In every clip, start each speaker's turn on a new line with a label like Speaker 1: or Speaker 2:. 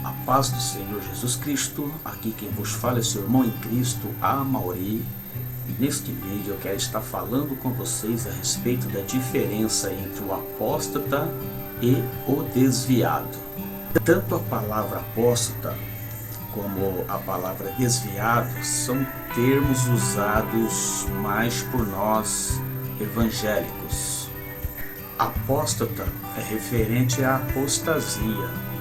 Speaker 1: A paz do Senhor Jesus Cristo, aqui quem vos fala é seu irmão em Cristo, Amauri. E neste vídeo eu quero estar falando com vocês a respeito da diferença entre o apóstata e o desviado. Tanto a palavra apóstata como a palavra desviado são termos usados mais por nós evangélicos. Apóstata é referente à apostasia.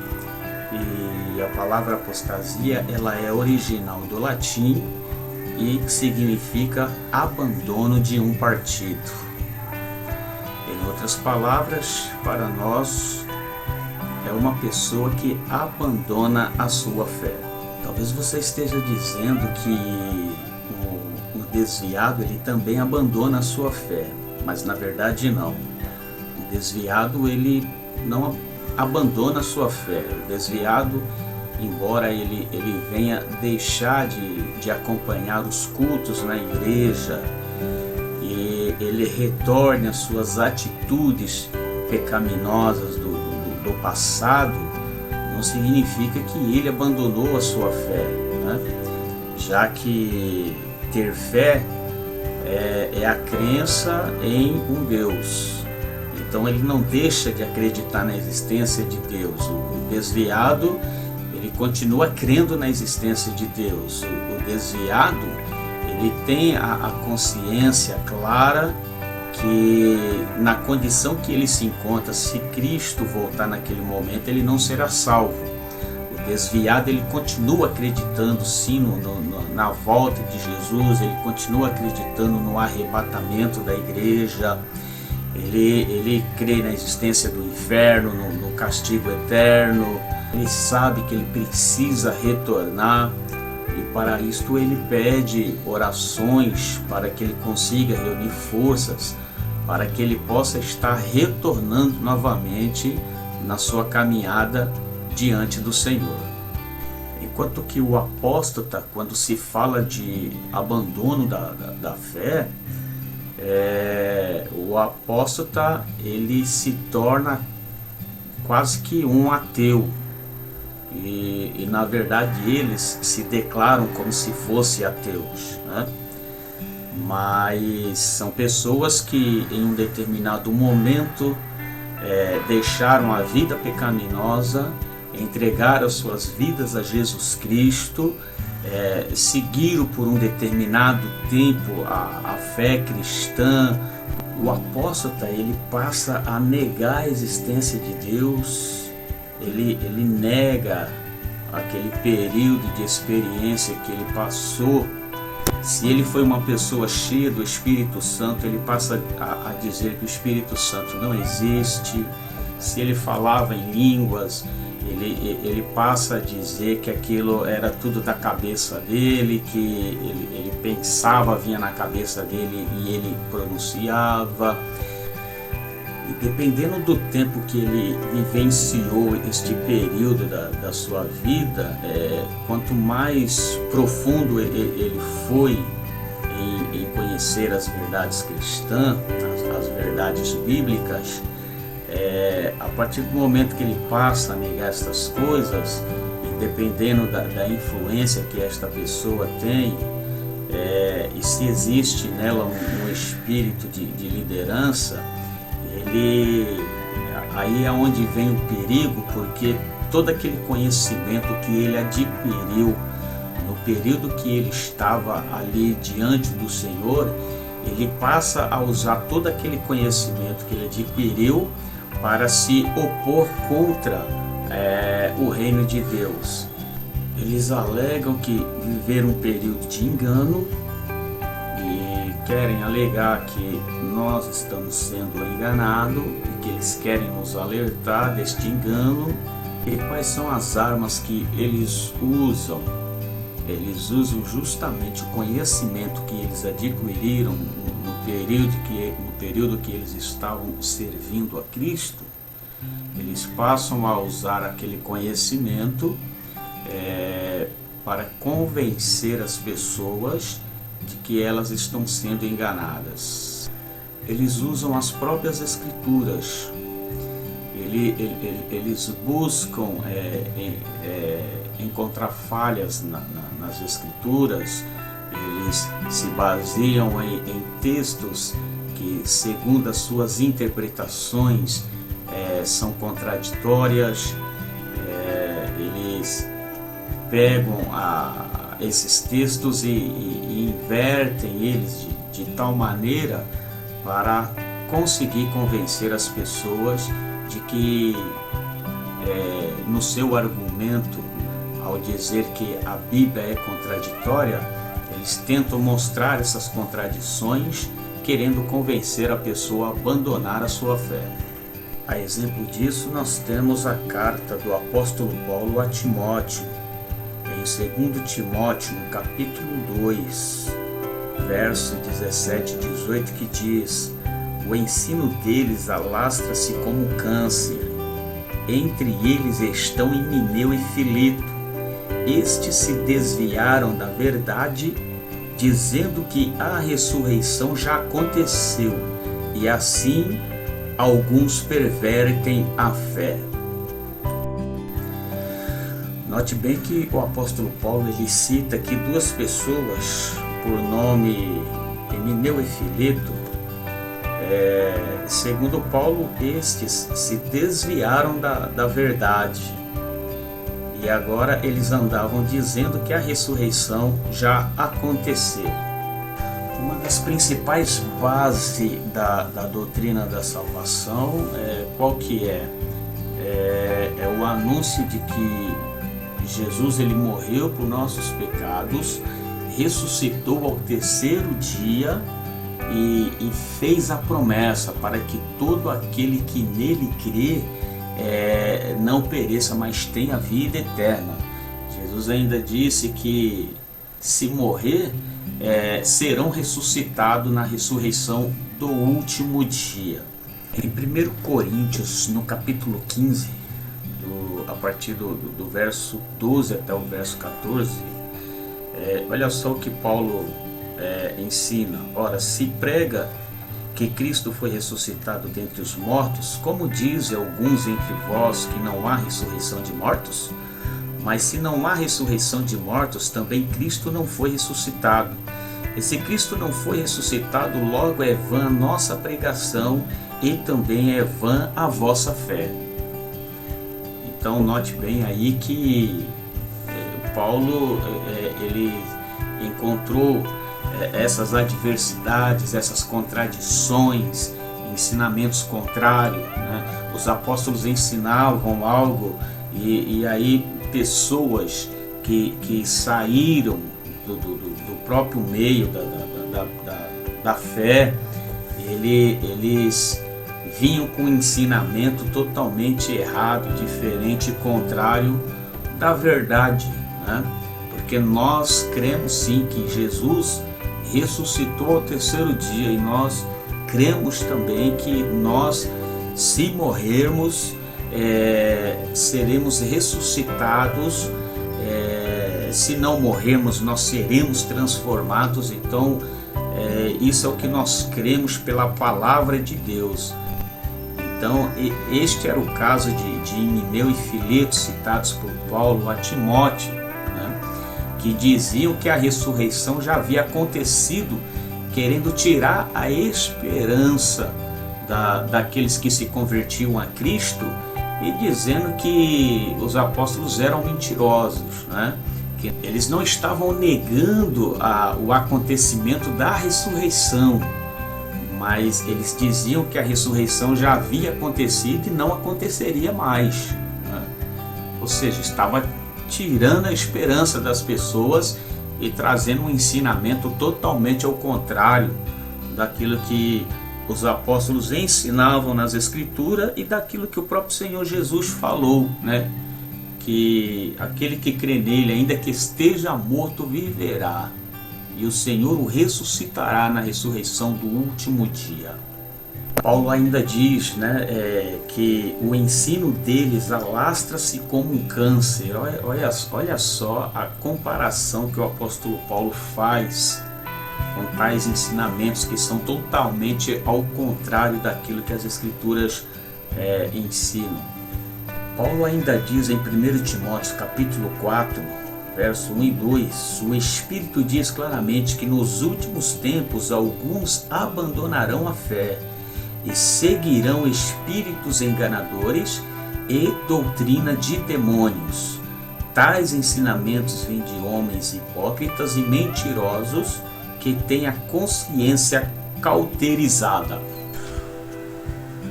Speaker 1: E a palavra apostasia ela é original do latim e significa abandono de um partido. Em outras palavras, para nós é uma pessoa que abandona a sua fé. Talvez você esteja dizendo que o desviado ele também abandona a sua fé, mas na verdade não. O desviado ele não abandona a sua fé. O desviado, embora ele venha deixar de acompanhar os cultos na igreja e ele retorne às suas atitudes pecaminosas do passado, não significa que ele abandonou a sua fé, né? Já que ter fé é a crença em um Deus. Então ele não deixa de acreditar na existência de Deus. O desviado, ele continua crendo na existência de Deus. O desviado, ele tem a consciência clara que na condição que ele se encontra, se Cristo voltar naquele momento, ele não será salvo. O desviado, ele continua acreditando sim na volta de Jesus, ele continua acreditando no arrebatamento da igreja. Ele crê na existência do inferno, no castigo eterno. Ele sabe que ele precisa retornar e para isto ele pede orações para que ele consiga reunir forças para que ele possa estar retornando novamente na sua caminhada diante do Senhor. Enquanto que o apóstata, quando se fala de abandono da fé, o apóstata ele se torna quase que um ateu e na verdade eles se declaram como se fossem ateus, né? Mas são pessoas que em um determinado momento deixaram a vida pecaminosa, entregaram suas vidas a Jesus Cristo, seguiram por um determinado tempo a fé cristã. O apóstata ele passa a negar a existência de Deus, ele nega aquele período de experiência que ele passou. Se ele foi uma pessoa cheia do Espírito Santo, ele passa a dizer que o Espírito Santo não existe. Se ele falava em línguas, ele passa a dizer que aquilo era tudo da cabeça dele, que ele pensava, vinha na cabeça dele e ele pronunciava. E dependendo do tempo que ele vivenciou este período da sua vida, quanto mais profundo ele foi em conhecer as verdades cristãs, as verdades bíblicas, a partir do momento que ele passa a negar essas coisas, e dependendo da influência que esta pessoa tem, e se existe nela um espírito de liderança, aí é onde vem o perigo, porque todo aquele conhecimento que ele adquiriu no período que ele estava ali diante do Senhor, ele passa a usar todo aquele conhecimento que ele adquiriu para se opor contra o reino de Deus. Eles alegam que viveram um período de engano e querem alegar que nós estamos sendo enganados e que eles querem nos alertar deste engano. E quais são as armas que eles usam? Eles usam justamente o conhecimento que eles adquiriram no período que eles estavam servindo a Cristo. Eles passam a usar aquele conhecimento para convencer as pessoas de que elas estão sendo enganadas. Eles usam as próprias escrituras. eles buscam encontrar falhas nas escrituras. Eles se baseiam em textos que, segundo as suas interpretações, são contraditórias. Eles pegam esses textos e invertem eles de tal maneira para conseguir convencer as pessoas de que, no seu argumento, ao dizer que a Bíblia é contraditória, eles tentam mostrar essas contradições, querendo convencer a pessoa a abandonar a sua fé. A exemplo disso, nós temos a carta do apóstolo Paulo a Timóteo, em 2 Timóteo, no capítulo 2, verso 17 e 18, que diz: o ensino deles alastra-se como câncer. Entre eles estão Himeneu e Fileto. Estes se desviaram da verdade, dizendo que a ressurreição já aconteceu, e assim alguns pervertem a fé. Note bem que o apóstolo Paulo ele cita aqui duas pessoas por nome Himeneu e Fileto. Segundo Paulo, estes se desviaram da verdade, e agora eles andavam dizendo que a ressurreição já aconteceu. Uma das principais bases da doutrina da salvação, qual que é? É o anúncio de que Jesus ele morreu por nossos pecados, ressuscitou ao terceiro dia e fez a promessa para que todo aquele que nele crê não pereça, mas tenha vida eterna. Jesus ainda disse que, se morrer, serão ressuscitados na ressurreição do último dia. Em 1 Coríntios, no capítulo 15, a partir do verso 12 até o verso 14, olha só o que Paulo ensina. Ora, se prega que Cristo foi ressuscitado dentre os mortos, como dizem alguns entre vós que não há ressurreição de mortos? Mas se não há ressurreição de mortos, também Cristo não foi ressuscitado. E se Cristo não foi ressuscitado, logo é vã a nossa pregação e também é vã a vossa fé. Então note bem aí que Paulo ele encontrou essas adversidades, essas contradições, ensinamentos contrários, né? Os apóstolos ensinavam algo e aí pessoas que saíram do próprio meio da fé, eles vinham com um ensinamento totalmente errado, diferente, contrário da verdade, né? Porque nós cremos sim que Jesus ressuscitou ao terceiro dia, e nós cremos também que nós, se morrermos, seremos ressuscitados. Se não morrermos, nós seremos transformados. Então isso é o que nós cremos pela palavra de Deus. Então este era o caso de Himeneu e Fileto, citados por Paulo a Timóteo, né? Que diziam que a ressurreição já havia acontecido, querendo tirar a esperança daqueles que se convertiam a Cristo, e dizendo que os apóstolos eram mentirosos, né? Que eles não estavam negando o acontecimento da ressurreição, mas eles diziam que a ressurreição já havia acontecido e não aconteceria mais, né? Ou seja, estava tirando a esperança das pessoas e trazendo um ensinamento totalmente ao contrário daquilo que os apóstolos ensinavam nas Escrituras e daquilo que o próprio Senhor Jesus falou, né? Que aquele que crê nele, ainda que esteja morto, viverá, e o Senhor o ressuscitará na ressurreição do último dia. Paulo ainda diz, né, que o ensino deles alastra-se como um câncer. Olha só a comparação que o apóstolo Paulo faz com tais ensinamentos que são totalmente ao contrário daquilo que as Escrituras ensinam. Paulo ainda diz em 1 Timóteo capítulo 4, verso 1 e 2, o Espírito diz claramente que nos últimos tempos alguns abandonarão a fé e seguirão espíritos enganadores e doutrina de demônios. Tais ensinamentos vêm de homens hipócritas e mentirosos que têm a consciência cauterizada.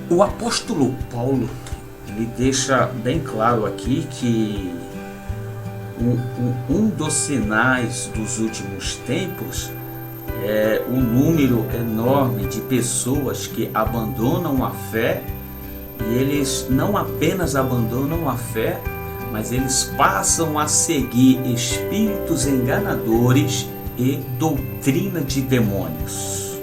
Speaker 1: O apóstolo Paulo, ele deixa bem claro aqui que um dos sinais dos últimos tempos é o número enorme de pessoas que abandonam a fé, e eles não apenas abandonam a fé, mas eles passam a seguir espíritos enganadores e doutrina de demônios.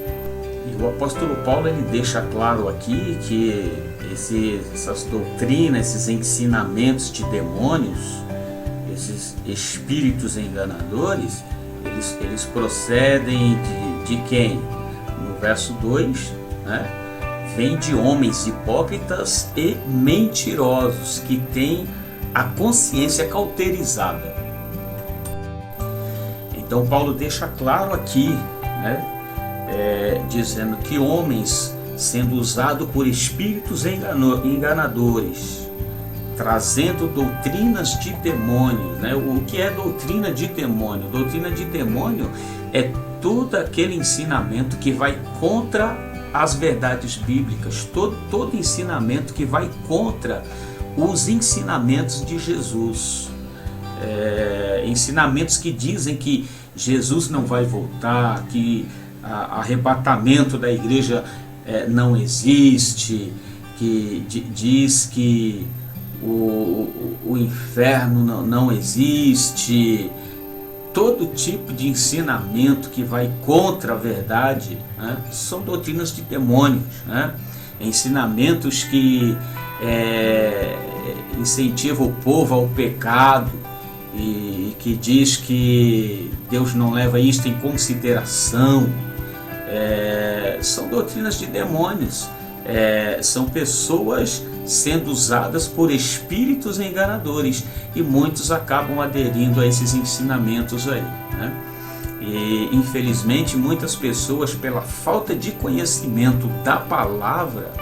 Speaker 1: E o apóstolo Paulo, ele deixa claro aqui que essas doutrinas, esses ensinamentos de demônios, esses espíritos enganadores, eles procedem de quem? No verso 2, né? Vem de homens hipócritas e mentirosos que têm a consciência cauterizada. Então Paulo deixa claro aqui, né? Dizendo que homens sendo usados por espíritos enganadores, trazendo doutrinas de demônio, né? O que é doutrina de demônio? Doutrina de demônio é todo aquele ensinamento que vai contra as verdades bíblicas, todo ensinamento que vai contra os ensinamentos de Jesus, ensinamentos que dizem que Jesus não vai voltar, que arrebatamento da igreja não existe, que diz que o inferno não existe. Todo tipo de ensinamento que vai contra a verdade, né, são doutrinas de demônios, né? Ensinamentos que incentivam o povo ao pecado e que diz que Deus não leva isto em consideração. São doutrinas de demônios, são pessoas sendo usadas por espíritos enganadores, e muitos acabam aderindo a esses ensinamentos aí, né? E infelizmente muitas pessoas, pela falta de conhecimento da palavra,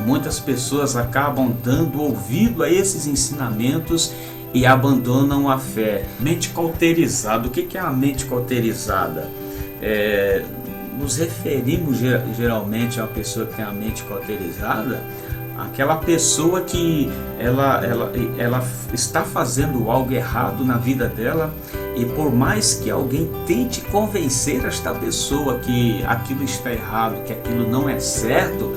Speaker 1: muitas pessoas acabam dando ouvido a esses ensinamentos e abandonam a fé. Mente cauterizada. O que é a mente cauterizada? Nos referimos geralmente a uma pessoa que tem a mente cauterizada, aquela pessoa que ela está fazendo algo errado na vida dela, e por mais que alguém tente convencer esta pessoa que aquilo está errado, que aquilo não é certo,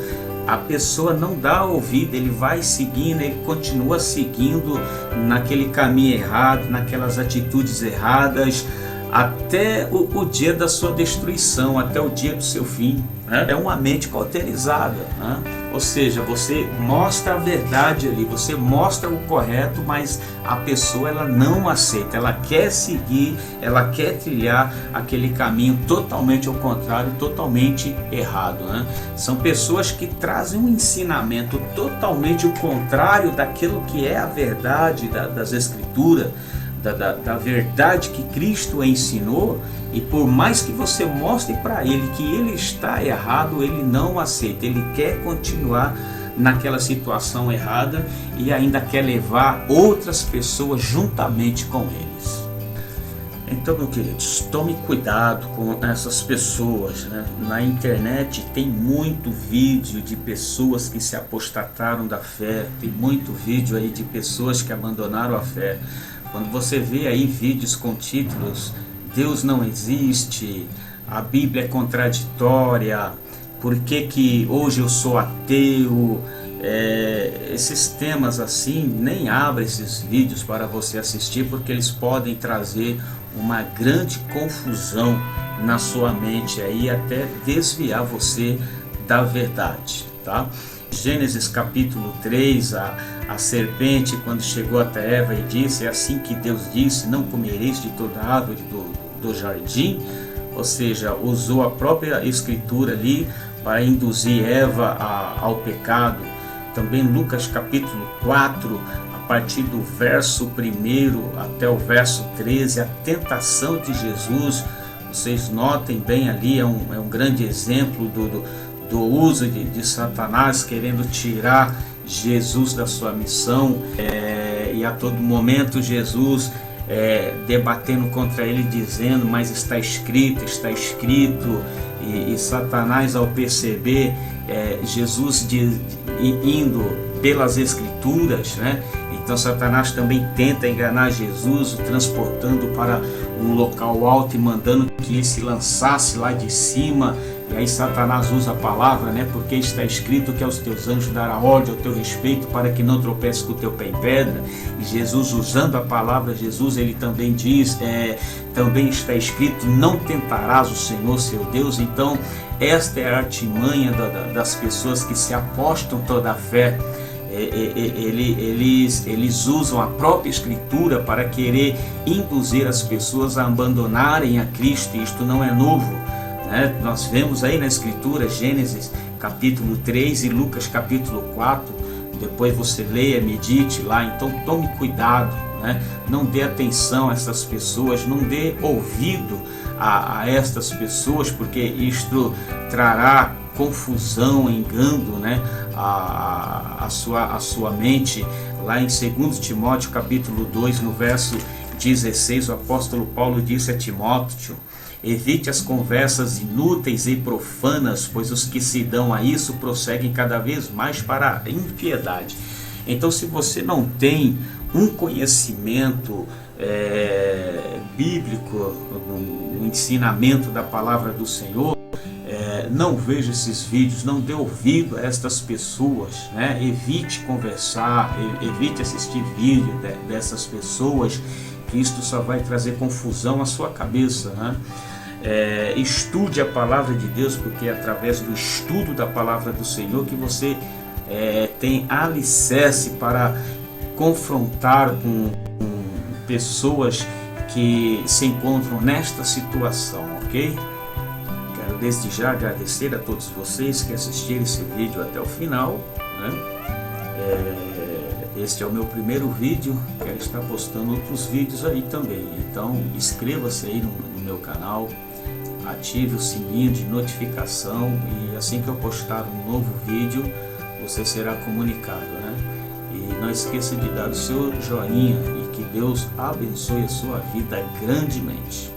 Speaker 1: a pessoa não dá ouvido, ele vai seguindo, ele continua seguindo naquele caminho errado, naquelas atitudes erradas, até o dia da sua destruição, até o dia do seu fim, né? É uma mente cauterizada, né? Ou seja, você mostra a verdade ali, você mostra o correto, mas a pessoa ela não aceita, ela quer seguir, ela quer trilhar aquele caminho totalmente ao contrário, totalmente errado, né? São pessoas que trazem um ensinamento totalmente o contrário daquilo que é a verdade das Escrituras, da verdade que Cristo ensinou, e por mais que você mostre para ele que ele está errado, ele não aceita, ele quer continuar naquela situação errada e ainda quer levar outras pessoas juntamente com eles. Então, meus queridos, tome cuidado com essas pessoas, né? Na internet tem muito vídeo de pessoas que se apostataram da fé, tem muito vídeo aí de pessoas que abandonaram a fé. Quando você vê aí vídeos com títulos Deus não existe, a Bíblia é contraditória, por que hoje eu sou ateu, esses temas assim, nem abre esses vídeos para você assistir, porque eles podem trazer uma grande confusão na sua mente aí, até desviar você da verdade, tá? Gênesis capítulo 3, a serpente, quando chegou até Eva e disse: é assim que Deus disse, não comereis de toda a árvore do jardim. Ou seja, usou a própria escritura ali para induzir Eva ao pecado. também Lucas capítulo 4, a partir do verso 1 até o verso 13, a tentação de Jesus. Vocês notem bem ali, é um grande exemplo do uso de Satanás querendo tirar Jesus da sua missão, e a todo momento Jesus debatendo contra ele, dizendo: mas está escrito, e Satanás, ao perceber Jesus indo pelas escrituras, né? Então Satanás também tenta enganar Jesus, o transportando para um local alto e mandando que ele se lançasse lá de cima. E aí Satanás usa a palavra, né? Porque está escrito que aos teus anjos dará ordem ao teu respeito para que não tropeces com o teu pé em pedra. E Jesus, usando a palavra, ele também diz, também está escrito: não tentarás o Senhor seu Deus. Então esta é a artimanha das pessoas que se apostam toda a fé. Eles usam a própria escritura para querer induzir as pessoas a abandonarem a Cristo. Isto não é novo, né? Nós vemos aí na escritura, Gênesis capítulo 3 e Lucas capítulo 4, depois você leia, medite lá. Então tome cuidado, né? Não dê atenção a essas pessoas, não dê ouvido a estas pessoas, porque isto trará confusão, engano, né? a sua mente. Lá em 2 Timóteo capítulo 2, no verso 16, o apóstolo Paulo disse a Timóteo: evite as conversas inúteis e profanas, pois os que se dão a isso prosseguem cada vez mais para a impiedade. Então, se você não tem um conhecimento bíblico no ensinamento da palavra do Senhor, não veja esses vídeos, não dê ouvido a estas pessoas, né? Evite conversar, evite assistir vídeo dessas pessoas, que isto só vai trazer confusão à sua cabeça, né? Estude a palavra de Deus, porque é através do estudo da palavra do Senhor que você tem alicerce para confrontar com pessoas que se encontram nesta situação, ok? Quero desde já agradecer a todos vocês que assistiram esse vídeo até o final, né? Este é o meu primeiro vídeo, quero estar postando outros vídeos aí também. Então inscreva-se aí no meu canal, ative o sininho de notificação, e assim que eu postar um novo vídeo, você será comunicado, né? E não esqueça de dar o seu joinha, e que Deus abençoe a sua vida grandemente.